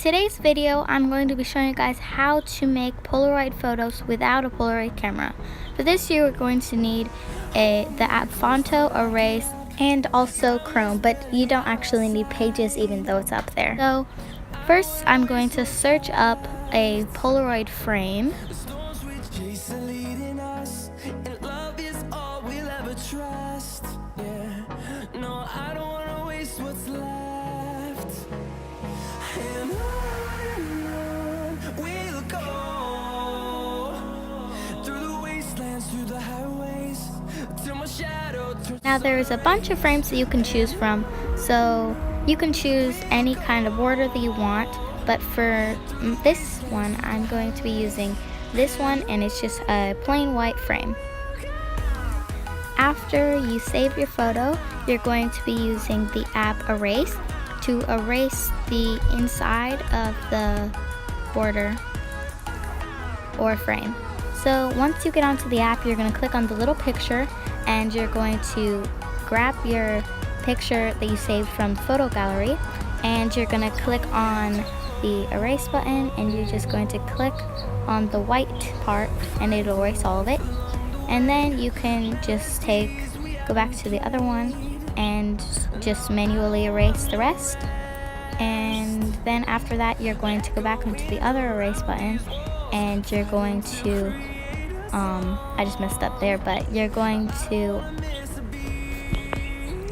today's video, I'm going to be showing you guys how to make Polaroid photos without a Polaroid camera. For this, you are going to need the app Fonto, Erase, and also Chrome, but you don't actually need Pages even though it's up there. So first, I'm going to search up a Polaroid frame. Now there's a bunch of frames that you can choose from, so you can choose any kind of border that you want, but for this one I'm going to be using this one, and it's just a plain white frame. After you save your photo, you're going to be using the app Erase to erase the inside of the border or frame. So once you get onto the app, you're going to click on the little picture and you're going to grab your picture that you saved from the photo gallery, and you're going to click on the erase button, and you're just going to click on the white part and it'll erase all of it. And then you can just go back to the other one and just manually erase the rest. And then after that, you're going to go back onto the other erase button and you're going to I just messed up there, but you're going to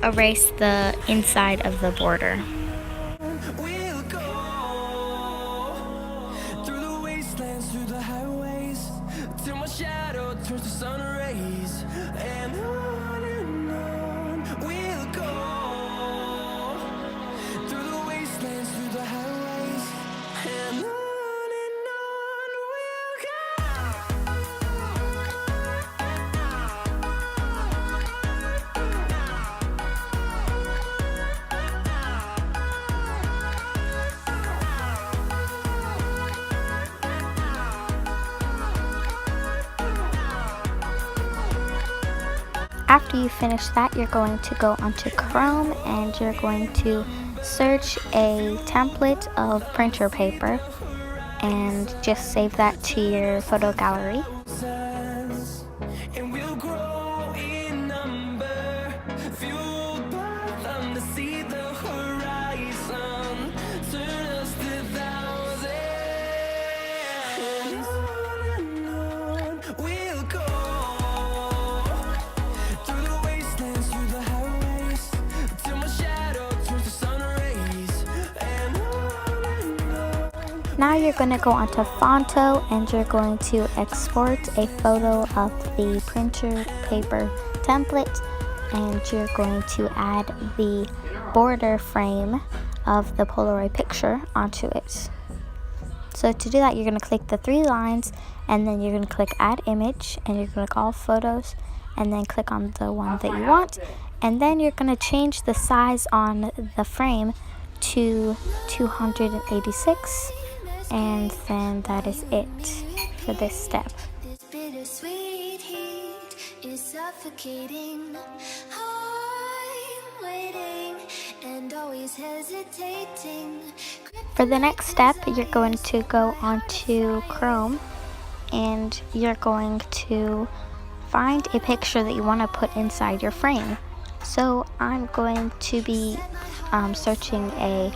erase the inside of the border. After you finish that, you're going to go onto Chrome and you're going to search a template of printer paper and just save that to your photo gallery. Now you're going to go onto Fonto and you're going to export a photo of the printer paper template, and you're going to add the border frame of the Polaroid picture onto it. So to do that, you're going to click the three lines and then you're going to click Add Image, and you're going to click All Photos and then click on the one that you want, and then you're going to change the size on the frame to 286. And then that is it for this step. This bittersweet heat is suffocating. I'm waiting and always hesitating. For the next step, you're going to go onto Chrome and you're going to find a picture that you want to put inside your frame. So I'm going to be searching a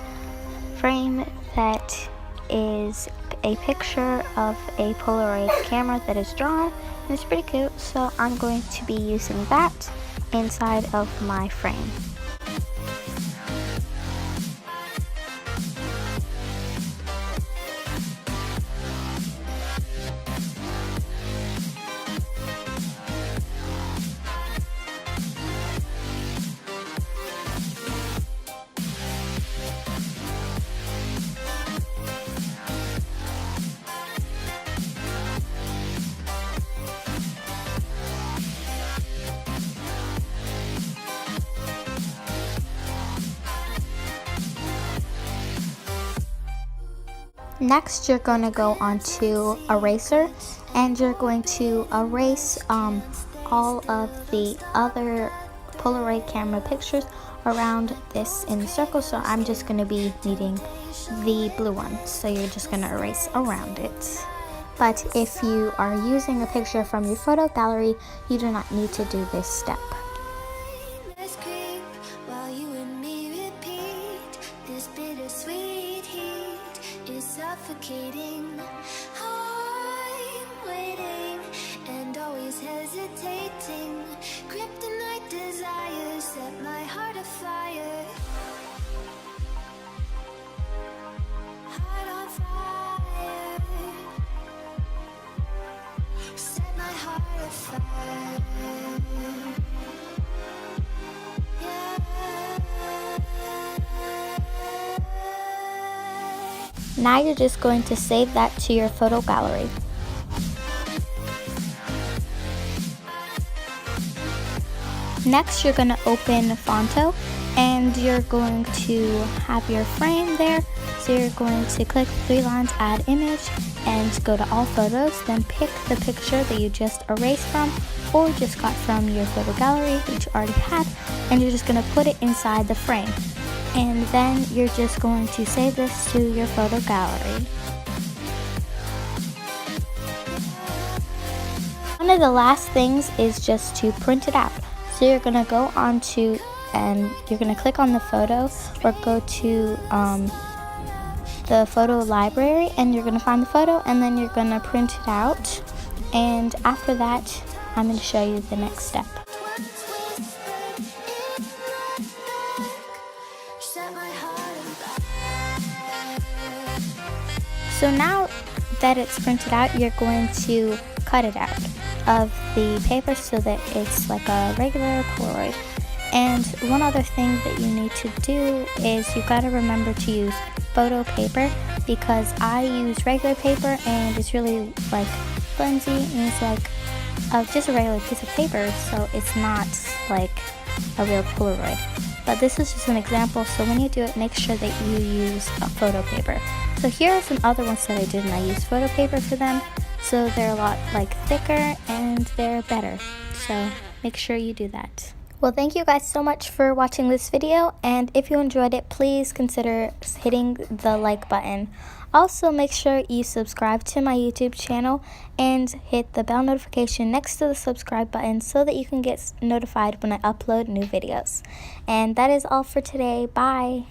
frame that is a picture of a Polaroid camera that is drawn, and it's pretty cute, so I'm going to be using that inside of my frame. Next, you're going to go onto Eraser, and you're going to erase all of the other Polaroid camera pictures around this in the circle, so I'm just going to be needing the blue one, so you're just going to erase around it. But if you are using a picture from your photo gallery, you do not need to do this step. Let's creep while you and me repeat. This bittersweet heat is suffocating. I'm waiting and always hesitating. Kryptonite desires set my heart afire. Heart on fire. Set my heart afire. Now you're just going to save that to your photo gallery. Next, you're going to open Fonto, and you're going to have your frame there. So you're going to click 3 lines, add image, and go to all photos. Then pick the picture that you just erased from or just got from your photo gallery, which you already had, and you're just going to put it inside the frame. And then you're just going to save this to your photo gallery. One of the last things is just to print it out. So you're going to go onto, and you're going to click on the photo or go to the photo library, and you're going to find the photo, and then you're going to print it out. And after that, I'm going to show you the next step. So now that it's printed out, you're going to cut it out of the paper so that it's like a regular Polaroid. And one other thing that you need to do is you got to remember to use photo paper, because I use regular paper and it's really like flimsy and it's like just a regular piece of paper, so it's not like a real Polaroid. But this is just an example, so when you do it, make sure that you use a photo paper. So here are some other ones that I did, and I used photo paper for them, so they're a lot like thicker and they're better. So make sure you do that. Well, thank you guys so much for watching this video, and if you enjoyed it, please consider hitting the like button. Also, make sure you subscribe to my YouTube channel and hit the bell notification next to the subscribe button so that you can get notified when I upload new videos. And that is all for today. Bye!